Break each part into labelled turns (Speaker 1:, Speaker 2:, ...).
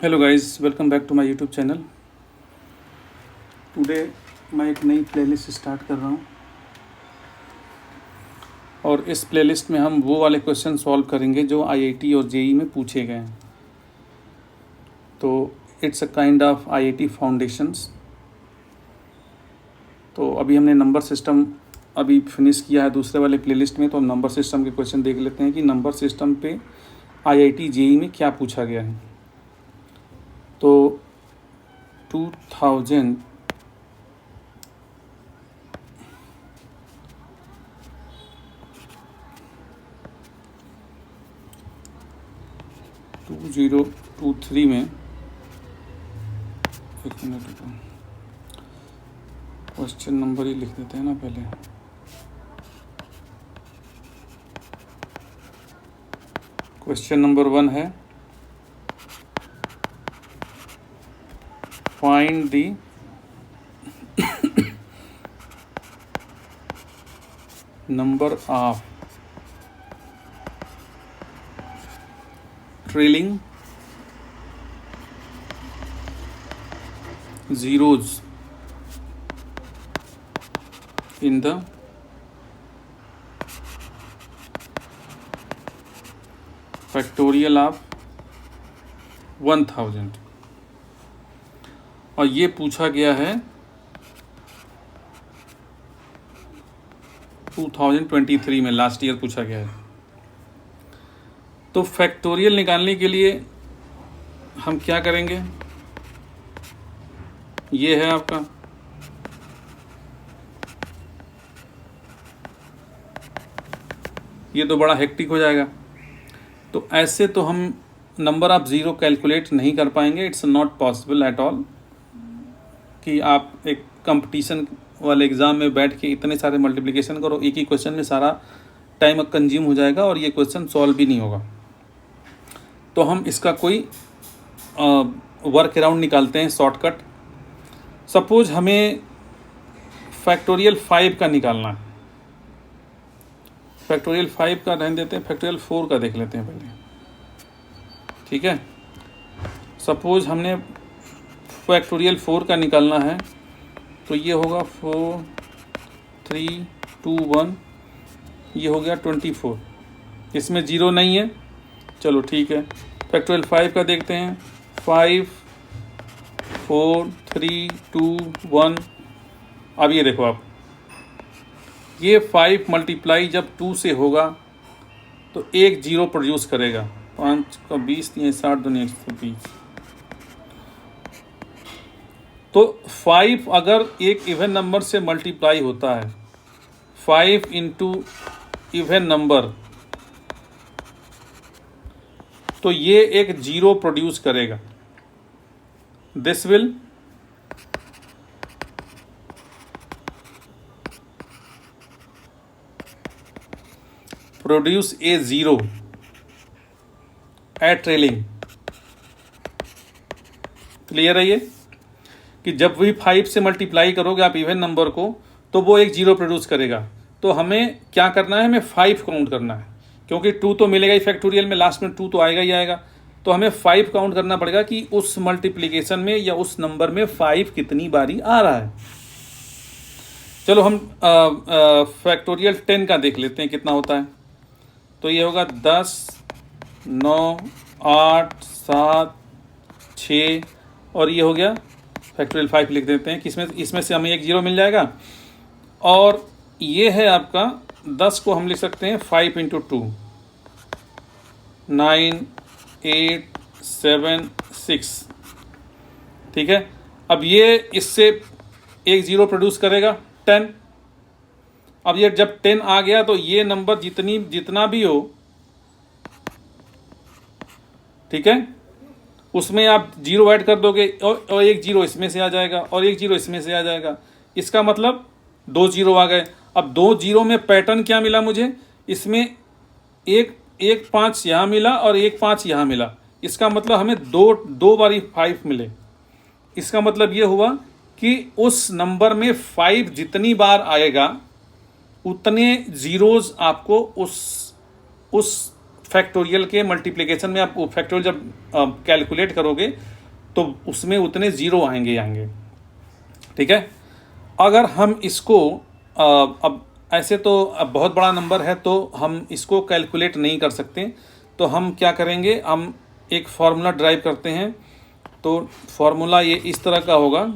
Speaker 1: Hello guys, welcome back to my YouTube channel. Today मैं एक नई प्लेलिस्ट स्टार्ट कर रहा हूँ और इस प्लेलिस्ट में हम वो वाले क्वेश्चन सॉल्व करेंगे जो आईआईटी और जेई में पूछे गए हैं। तो it's a kind of IIT foundations. तो अभी हमने नंबर सिस्टम अभी फिनिश किया है दूसरे वाले प्लेलिस्ट में, तो हम नंबर सिस्टम के क्वेश्चन देख लेते हैं कि नंबर सिस्टम पे आईआईटी जेई में क्या पूछा गया है। तो 2000 2023 में, एक मिनट रुको, क्वेश्चन नंबर ही लिख देते हैं ना पहले। क्वेश्चन नंबर 1 है, find the number of trailing zeros in the factorial of 1000। और ये पूछा गया है 2023 में, लास्ट ईयर पूछा गया है। तो फैक्टोरियल निकालने के लिए हम क्या करेंगे, ये है आपका ये तो बड़ा हेक्टिक हो जाएगा। तो ऐसे तो हम नंबर ऑफ ज़ीरो कैलकुलेट नहीं कर पाएंगे। It's not possible at all कि आप एक कंपटीशन वाले एग्ज़ाम में बैठ के इतने सारे मल्टीप्लिकेशन करो, एक ही क्वेश्चन में सारा टाइम कंज्यूम हो जाएगा और ये क्वेश्चन सॉल्व भी नहीं होगा। तो हम इसका कोई वर्क अराउंड निकालते हैं, शॉर्टकट। सपोज हमें फैक्टोरियल 5 का निकालना है। फैक्टोरियल 5 का रहने देते हैं, फैक्टोरियल 4 का देख लेते हैं पहले, ठीक है। सपोज हमने फैक्टोरियल 4 का निकालना है, तो ये होगा 4 3 2 1, ये हो गया 24। इसमें ज़ीरो नहीं है, चलो ठीक है। फैक्टोरियल 5 का देखते हैं, 5 4 3 2 1। अब ये देखो आप, ये 5 मल्टीप्लाई जब 2 से होगा तो एक जीरो प्रोड्यूस करेगा। 5 का 20, 3 60 2 120। तो 5 अगर एक इवन नंबर से मल्टीप्लाई होता है, 5 इंटू इवन नंबर, तो ये एक जीरो प्रोड्यूस करेगा। This will produce a zero at trailing. Clear है ये कि जब भी 5 से मल्टीप्लाई करोगे आप इवन नंबर को, तो वो एक जीरो प्रोड्यूस करेगा। तो हमें क्या करना है, हमें 5 काउंट करना है, क्योंकि 2 तो मिलेगा ही फैक्टोरियल में, लास्ट में 2 तो आएगा ही आएगा। तो हमें 5 काउंट करना पड़ेगा कि उस मल्टीप्लिकेशन में या उस नंबर में 5 कितनी बारी आ रहा है। चलो हम फैक्टोरियल 10 का देख लेते हैं कितना होता है। तो ये होगा 10 9 8 7 6, और ये हो गया फैक्टोरियल 5 लिख देते हैं कि इसमें से हमें एक जीरो मिल जाएगा। और ये है आपका 10 को हम लिख सकते हैं 5 इंटू 2, 9 8 7 6, ठीक है। अब ये इससे एक जीरो प्रोड्यूस करेगा 10। अब ये जब 10 आ गया तो ये नंबर जितना भी हो, ठीक है, उसमें आप जीरो ऐड कर दोगे और एक जीरो इसमें से आ जाएगा और एक जीरो इसमें से आ जाएगा। इसका मतलब 2 जीरो आ गए। अब 2 जीरो में पैटर्न क्या मिला मुझे, इसमें एक 5 यहाँ मिला और एक 5 यहाँ मिला। इसका मतलब हमें दो बारी 5 मिले। इसका मतलब ये हुआ कि उस नंबर में 5 जितनी बार आएगा उतने ज़ीरोज़ आपको उस फैक्टोरियल के मल्टीप्लिकेशन में आप वो फैक्टोरियल जब कैलकुलेट करोगे तो उसमें उतने ज़ीरो आएंगे। ठीक है, अगर हम इसको अब ऐसे तो अब बहुत बड़ा नंबर है तो हम इसको कैलकुलेट नहीं कर सकते, तो हम क्या करेंगे, हम एक फार्मूला ड्राइव करते हैं। तो फार्मूला ये इस तरह का होगा,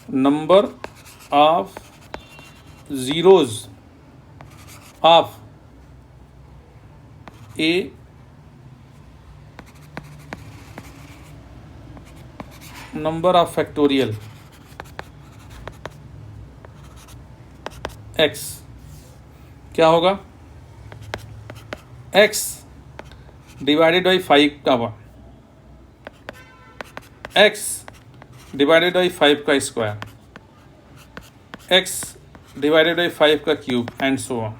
Speaker 1: number of zeros of A number of factorial x क्या होगा, x डिवाइडेड बाई 5 का 1, x डिवाइडेड बाई 5 का स्क्वायर, x डिवाइडेड बाई 5 का क्यूब एंड सो ऑन।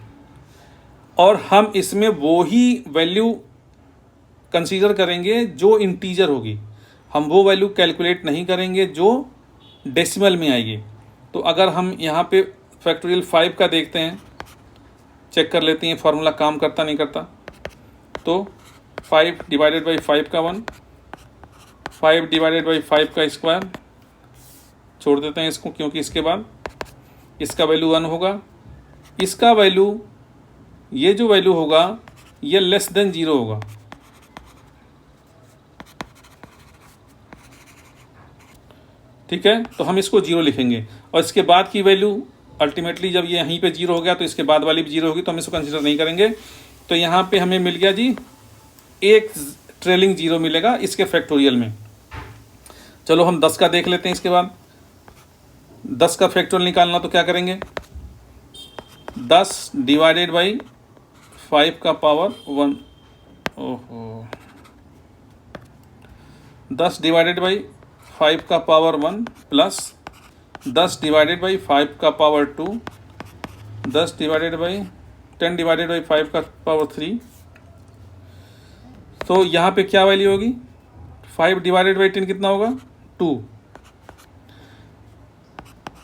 Speaker 1: और हम इसमें वो ही वैल्यू कंसीडर करेंगे जो इंटीजर होगी, हम वो वैल्यू कैलकुलेट नहीं करेंगे जो डेसिमल में आएगी। तो अगर हम यहाँ पे फैक्टोरियल 5 का देखते हैं, चेक कर लेते हैं फार्मूला काम करता नहीं करता। तो 5 डिवाइडेड बाई 5 का 1, 5 डिवाइडेड बाई 5 का स्क्वायर, छोड़ देते हैं इसको क्योंकि इसके बाद इसका वैल्यू 1 होगा, इसका वैल्यू, ये जो वैल्यू होगा ये लेस देन 0 होगा। ठीक है, तो हम इसको 0 लिखेंगे और इसके बाद की वैल्यू अल्टीमेटली जब ये यहीं पे 0 हो गया तो इसके बाद वाली भी 0 होगी, तो हम इसको कंसीडर नहीं करेंगे। तो यहाँ पे हमें मिल गया जी एक ट्रेलिंग 0 मिलेगा इसके फैक्टोरियल में। चलो हम 10 का देख लेते हैं। इसके बाद 10 का फैक्टोरियल निकालना, तो क्या करेंगे, 10 डिवाइडेड बाई 5 का पावर 1, ओहो, 10 डिवाइडेड बाई 5 का पावर 1 प्लस 10 डिवाइडेड बाई 5 का power 2, 10 divided by 10 divided by 5 का पावर 3। तो यहाँ पे क्या वैल्यू होगी, 5 डिवाइडेड बाई 10 कितना होगा, 2।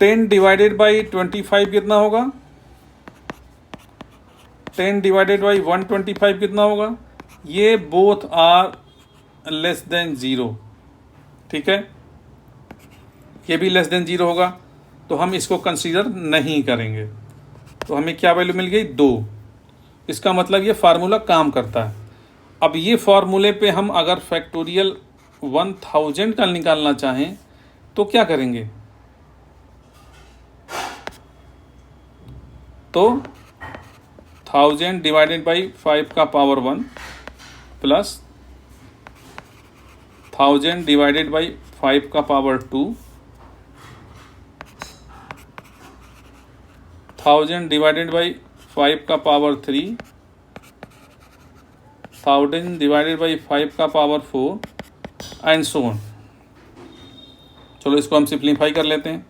Speaker 1: 10 डिवाइडेड बाई 25 कितना होगा, 10 डिवाइडेड बाई 125 कितना होगा, ये बोथ आर लेस देन 0। ठीक है, ये भी लेस देन 0 होगा, तो हम इसको कंसीडर नहीं करेंगे। तो हमें क्या वैल्यू मिल गई, 2। इसका मतलब ये फार्मूला काम करता है। अब ये फार्मूले पे हम अगर फैक्टोरियल 1000 का निकालना चाहें तो क्या करेंगे, तो 1000 डिवाइडेड बाई 5 का पावर 1 प्लस 1000 डिवाइडेड बाई 5 का पावर 2, 1000 डिवाइडेड बाई 5 का पावर 3, 1000 डिवाइडेड बाई 5 का पावर 4 एंड सो ऑन। चलो इसको हम सिंप्लीफाई कर लेते हैं।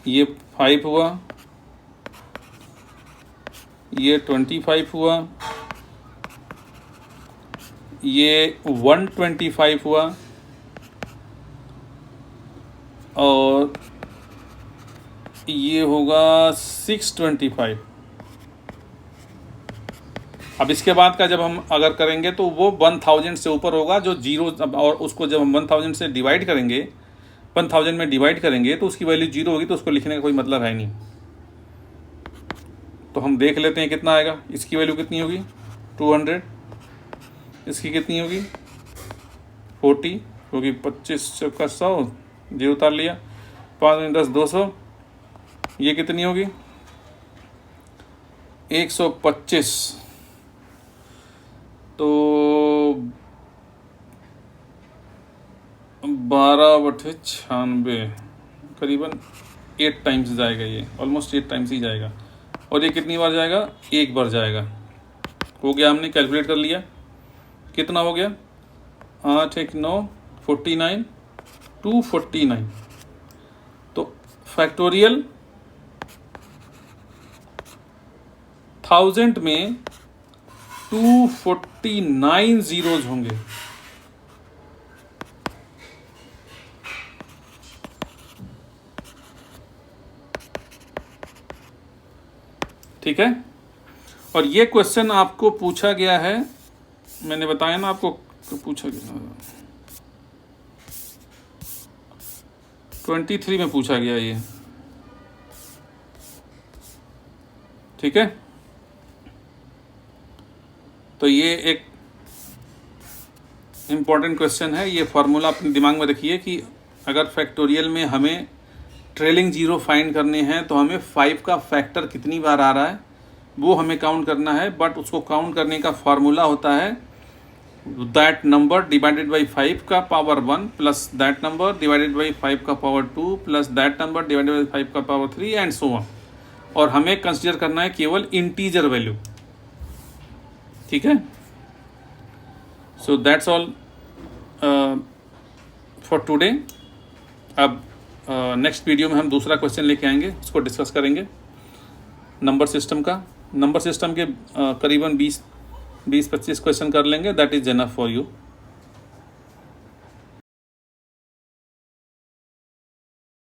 Speaker 1: ये 5 हुआ, ये 25 हुआ, ये 125 हुआ और ये होगा 625। अब इसके बाद का जब हम अगर करेंगे तो वो 1000 से ऊपर होगा जो 0, और उसको जब हम 1000 से डिवाइड करेंगे, 1000 में डिवाइड करेंगे तो उसकी वैल्यू 0 होगी, तो उसको लिखने का कोई मतलब है नहीं। तो हम देख लेते हैं कितना आएगा। इसकी वैल्यू कितनी होगी, 200। इसकी कितनी होगी, 40, क्योंकि 25 का 100, 0 उतार लिया, 5 10 200। ये कितनी होगी, 125। तो 12/96 करीबन 8 टाइम्स जाएगा, ये ऑलमोस्ट 8 टाइम्स ही जाएगा। और ये कितनी बार जाएगा, 1 बार जाएगा। हो गया, हमने कैलकुलेट कर लिया कितना हो गया, 8 1 9 49, 249। तो फैक्टोरियल 1000 में 249 जीरोज होंगे। ठीक है। और ये क्वेश्चन आपको पूछा गया है, मैंने बताया ना आपको पूछा गया 23 में पूछा गया ये, ठीक है। तो ये एक इम्पॉर्टेंट क्वेश्चन है। ये फार्मूला अपने दिमाग में रखिए कि अगर फैक्टोरियल में हमें ट्रेलिंग जीरो फाइंड करने हैं तो हमें 5 का फैक्टर कितनी बार आ रहा है वो हमें काउंट करना है। बट उसको काउंट करने का फार्मूला होता है दैट नंबर डिवाइडेड बाई 5 का power 1 plus that number divided by 5 का power 2 plus that number divided by 5 का पावर 3 एंड सो ऑन। और हमें कंसीडर करना है केवल इंटीजर वैल्यू, ठीक है। So that's all for today. अब नेक्स्ट वीडियो में हम दूसरा क्वेश्चन लेके आएंगे, उसको डिस्कस करेंगे नंबर सिस्टम का। नंबर सिस्टम के करीबन 20-25 क्वेश्चन कर लेंगे, that is enough for you.